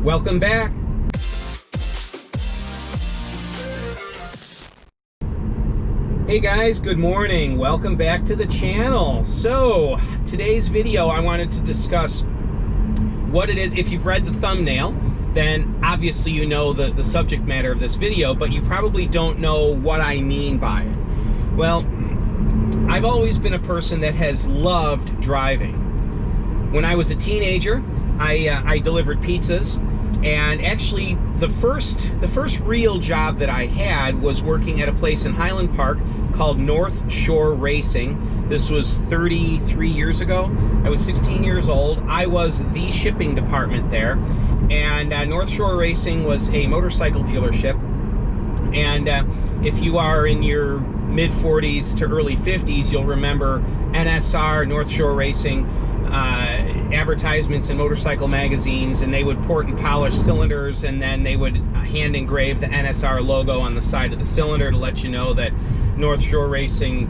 Welcome back. Hey guys, good morning. Welcome back to the channel. So today's video, I wanted to discuss what it is. If you've read the thumbnail, then obviously you know the subject matter of this video, but you probably don't know what I mean by it. Well, I've always been a person that has loved driving. When I was a teenager, I delivered pizzas, and actually the first real job that I had was working at a place in Highland Park called North Shore Racing. This was 33 years ago. I was 16 years old. I was the shipping department there, and North Shore Racing was a motorcycle dealership. And if you are in your mid 40s to early 50s, you'll remember NSR, North Shore Racing, advertisements in motorcycle magazines, and they would port and polish cylinders, and then they would hand engrave the NSR logo on the side of the cylinder to let you know that North Shore Racing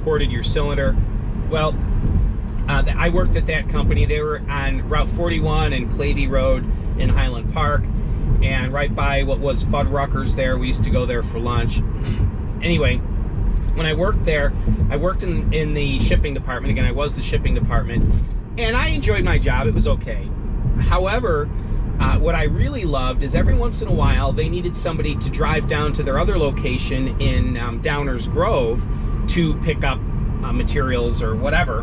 ported your cylinder. Well, I worked at that company. They were on Route 41 and Clavey Road in Highland Park, and right by what was Fuddruckers there. We used to go there for lunch. Anyway, when I worked there, I worked in the shipping department. Again, I was the shipping department, and I enjoyed my job. It was okay. However, what I really loved is every once in a while they needed somebody to drive down to their other location in Downers Grove to pick up materials or whatever.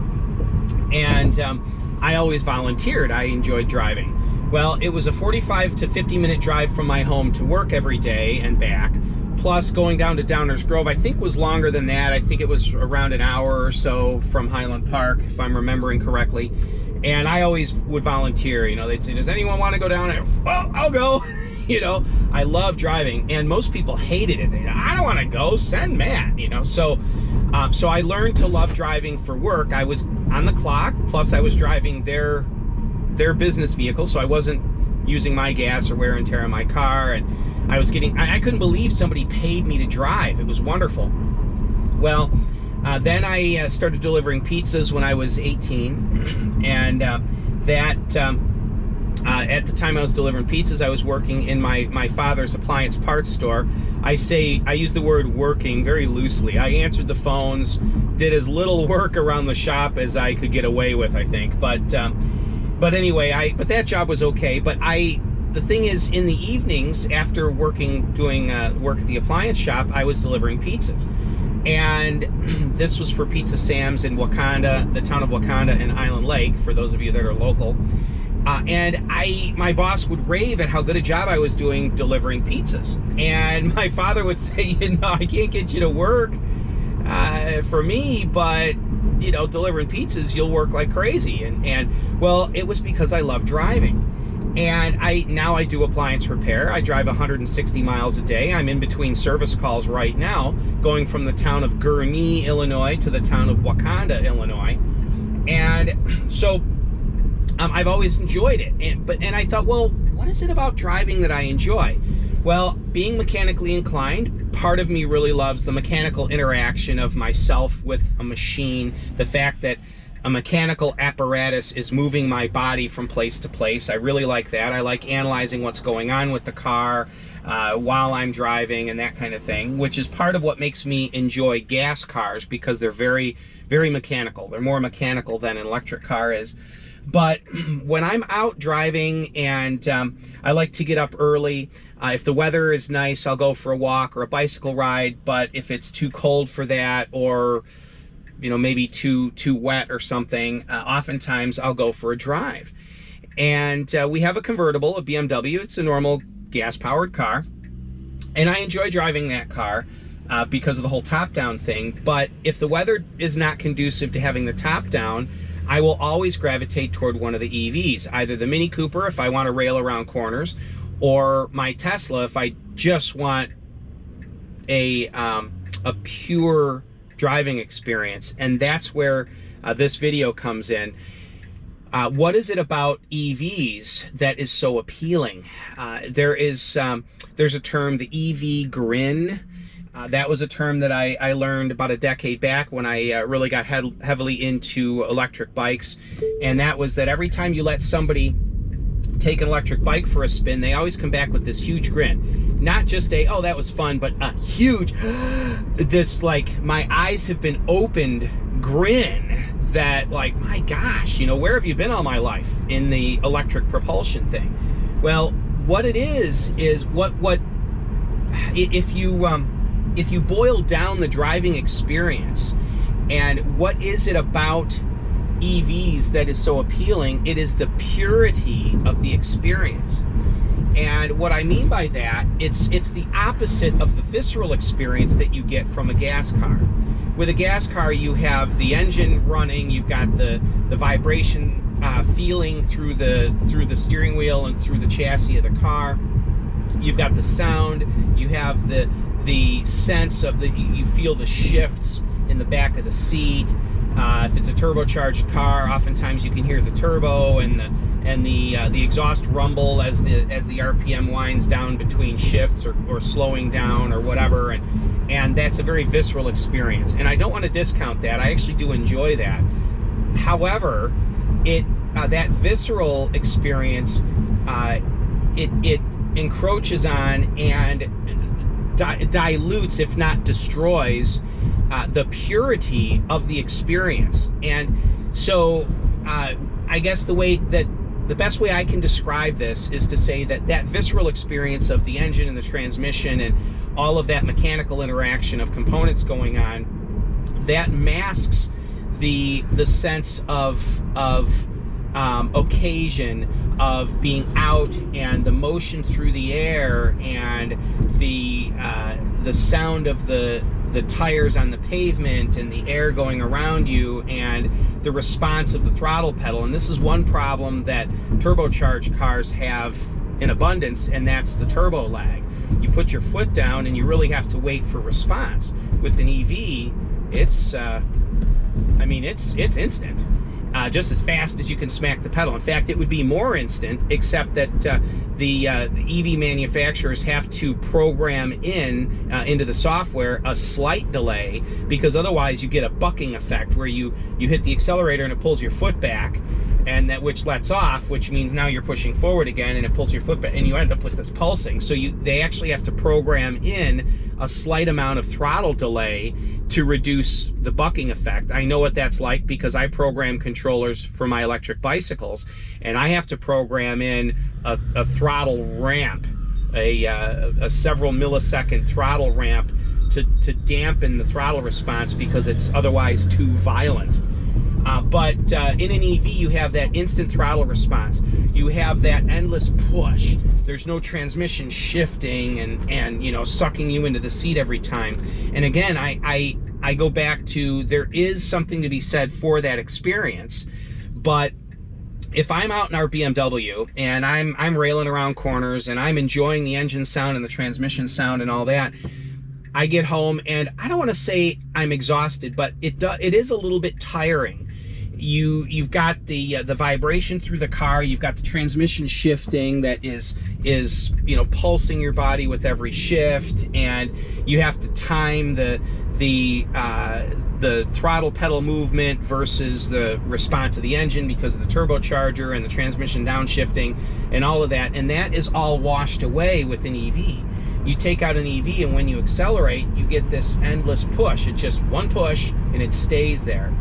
And I always volunteered. I enjoyed driving. Well, it was a 45 to 50 minute drive from my home to work every day and back. Plus going down to Downers Grove, I think was longer than that. I think it was around an hour or so from Highland Park, if I'm remembering correctly. And I always would volunteer. You know, they'd say, does anyone want to go down there? Well, I'll go. You know, I love driving, and most people hated it. I don't want to go, send Matt, you know. So I learned to love driving for work. I was on the clock, plus I was driving their business vehicle, so I wasn't using my gas or wear and tear on my car, and I couldn't believe somebody paid me to drive. It was wonderful. Well, then I started delivering pizzas when I was 18, and at the time I was delivering pizzas, I was working in my father's appliance parts store. I use the word working very loosely. I answered the phones, did as little work around the shop as I could get away with, I think. But anyway, but that job was okay. But the thing is, in the evenings after doing work at the appliance shop, I was delivering pizzas. And this was for Pizza Sam's in Wakanda, the town of Wakanda and Island Lake, for those of you that are local. And my boss would rave at how good a job I was doing delivering pizzas. And my father would say, you know, I can't get you to work for me, but, you know, delivering pizzas, you'll work like crazy. And well, it was because I love driving. And now I do appliance repair. I drive 160 miles a day. I'm in between service calls right now, going from the town of Gurnee, Illinois to the town of Wakanda, Illinois. And so I've always enjoyed it. And I thought, well, what is it about driving that I enjoy? Well, being mechanically inclined, part of me really loves the mechanical interaction of myself with a machine, the fact that a mechanical apparatus is moving my body from place to place. I really like that. I like analyzing what's going on with the car while I'm driving and that kind of thing, which is part of what makes me enjoy gas cars, because they're very, very mechanical. They're more mechanical than an electric car is. But when I'm out driving, and I like to get up early, if the weather is nice, I'll go for a walk or a bicycle ride. But if it's too cold for that, or you know, maybe too wet or something, oftentimes I'll go for a drive. And we have a convertible, a BMW. It's a normal gas-powered car, and I enjoy driving that car because of the whole top-down thing. But if the weather is not conducive to having the top down, I will always gravitate toward one of the EVs, either the Mini Cooper if I want to rail around corners, or my Tesla if I just want a pure driving experience. And that's where this video comes in. What is it about EVs that is so appealing? There's a term, the EV grin. That was a term that I learned about a decade back when I really got heavily into electric bikes. And that was that every time you let somebody take an electric bike for a spin, they always come back with this huge grin. Not just a, oh, that was fun, but a huge, this like, my eyes have been opened grin that like, my gosh, you know, where have you been all my life in the electric propulsion thing? Well, what it is what if you boil down the driving experience and what is it about EVs that is so appealing, it is the purity of the experience. And what I mean by that, it's the opposite of the visceral experience that you get from a gas car. With a gas car, you have the engine running, you've got the vibration feeling through the steering wheel and through the chassis of the car. You've got the sound, you have the sense of you feel the shifts in the back of the seat. If it's a turbocharged car, oftentimes you can hear the turbo and the exhaust rumble as the RPM winds down between shifts or slowing down or whatever, and that's a very visceral experience. And I don't want to discount that. I actually do enjoy that. However, that visceral experience, it encroaches on and dilutes, if not destroys, the purity of the experience. And so I guess the best way I can describe this is to say that visceral experience of the engine and the transmission and all of that mechanical interaction of components going on, that masks the sense of occasion, of being out, and the motion through the air, and the sound of the tires on the pavement and the air going around you, and the response of the throttle pedal. And this is one problem that turbocharged cars have in abundance, and that's the turbo lag. You put your foot down and you really have to wait for response. With an EV, it's instant. Just as fast as you can smack the pedal. In fact, it would be more instant, except that the EV manufacturers have to program into the software a slight delay, because otherwise you get a bucking effect where you hit the accelerator and it pulls your foot back, and which lets off, which means now you're pushing forward again and it pulls your foot back, and you end up with this pulsing. So they actually have to program in a slight amount of throttle delay to reduce the bucking effect. I know what that's like because I program controllers for my electric bicycles, and I have to program in a throttle ramp, a several millisecond throttle ramp to dampen the throttle response because it's otherwise too violent. But in an EV, you have that instant throttle response. You have that endless push. There's no transmission shifting and sucking you into the seat every time. And again, I go back to, there is something to be said for that experience. But if I'm out in our BMW and I'm railing around corners and I'm enjoying the engine sound and the transmission sound and all that, I get home and I don't want to say I'm exhausted, but it is a little bit tiring. You've got the vibration through the car, you've got the transmission shifting that is pulsing your body with every shift, and you have to time the throttle pedal movement versus the response of the engine because of the turbocharger and the transmission downshifting and all of that, and that is all washed away with an EV. You take out an EV, and when you accelerate, you get this endless push. It's just one push and it stays there.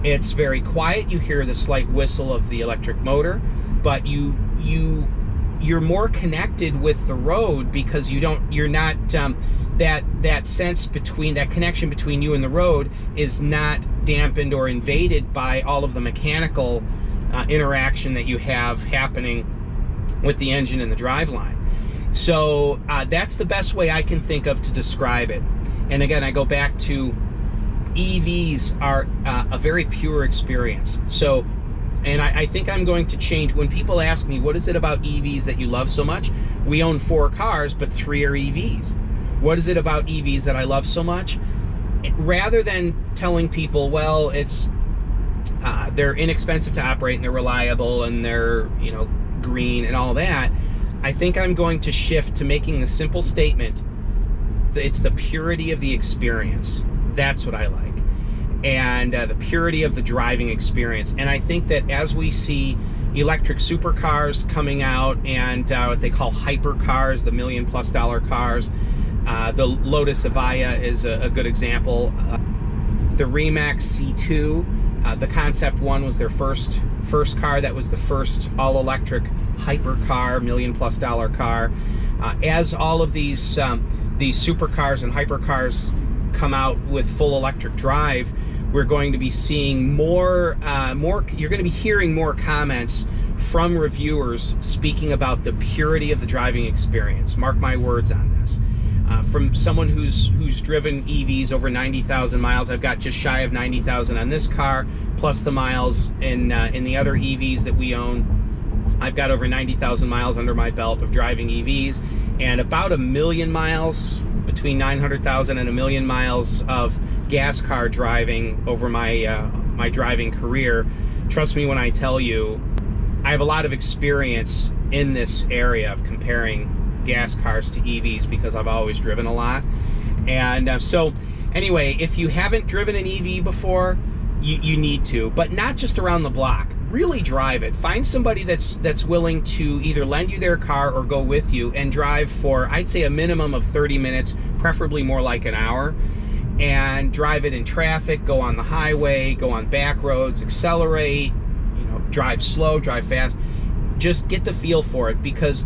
It's very quiet. You hear the slight whistle of the electric motor, but you're more connected with the road because you're not that sense between, that connection between you and the road is not dampened or invaded by all of the mechanical interaction that you have happening with the engine and the driveline. So that's the best way I can think of to describe it. And again, I go back to EVs are a very pure experience. So, and I think I'm going to change. When people ask me, what is it about EVs that you love so much? We own 4 cars, but 3 are EVs. What is it about EVs that I love so much? Rather than telling people, well, it's they're inexpensive to operate and they're reliable and they're green and all that, I think I'm going to shift to making the simple statement that it's the purity of the experience. That's what I like. And the purity of the driving experience. And I think that as we see electric supercars coming out, and what they call hypercars, the $1 million+ cars. The Lotus Evija is a good example. The Rimac C2, the Concept One was their first car. That was the first all-electric hypercar, $1 million+ car. As all of these supercars and hypercars come out with full electric drive, we're going to be seeing more, you're going to be hearing more comments from reviewers speaking about the purity of the driving experience. Mark my words on this. From someone who's driven EVs over 90,000 miles, I've got just shy of 90,000 on this car, plus the miles in the other EVs that we own. I've got over 90,000 miles under my belt of driving EVs, and about 1 million miles, between 900,000 and 1 million miles of gas car driving over my driving career. Trust me when I tell you, I have a lot of experience in this area of comparing gas cars to EVs because I've always driven a lot. And so anyway, if you haven't driven an EV before, you need to, but not just around the block. Really drive it. Find somebody that's willing to either lend you their car or go with you and drive for, I'd say, a minimum of 30 minutes, preferably more like an hour, and drive it in traffic, go on the highway, go on back roads, accelerate, drive slow, drive fast. Just get the feel for it, because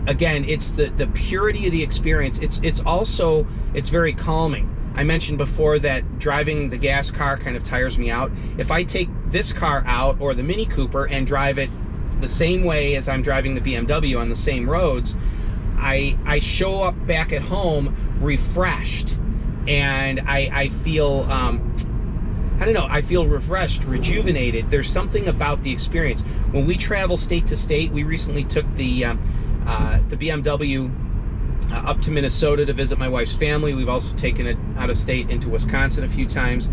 again, it's the purity of the experience. It's very calming. I mentioned before that driving the gas car kind of tires me out. If I take this car out, or the Mini Cooper, and drive it the same way as I'm driving the BMW on the same roads, I show up back at home refreshed, and I feel, I don't know, I feel refreshed, rejuvenated. There's something about the experience. When we travel state to state, we recently took the BMW up to Minnesota to visit my wife's family. We've also taken it out of state into Wisconsin a few times.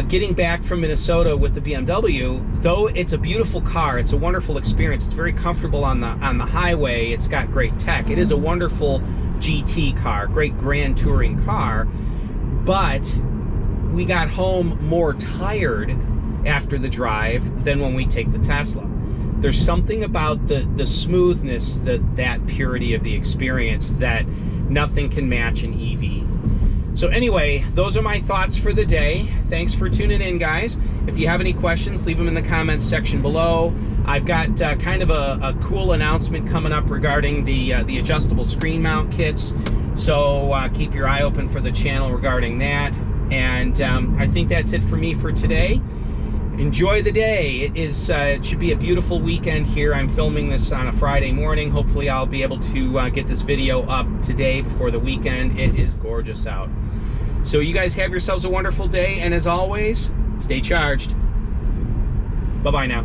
Getting back from Minnesota with the BMW, though it's a beautiful car, it's a wonderful experience. It's very comfortable on the highway. It's got great tech. It is a wonderful GT car, great grand touring car. But we got home more tired after the drive than when we take the Tesla. There's something about the smoothness, that purity of the experience that nothing can match an EV. So anyway, those are my thoughts for the day. Thanks for tuning in, guys. If you have any questions, leave them in the comments section below. I've got kind of a cool announcement coming up regarding the adjustable screen mount kits. So keep your eye open for the channel regarding that. And I think that's it for me for today. Enjoy the day. It should be a beautiful weekend here. I'm filming this on a Friday morning. Hopefully I'll be able to get this video up today before the weekend. It is gorgeous out. So you guys have yourselves a wonderful day, and as always, stay charged. Bye-bye now.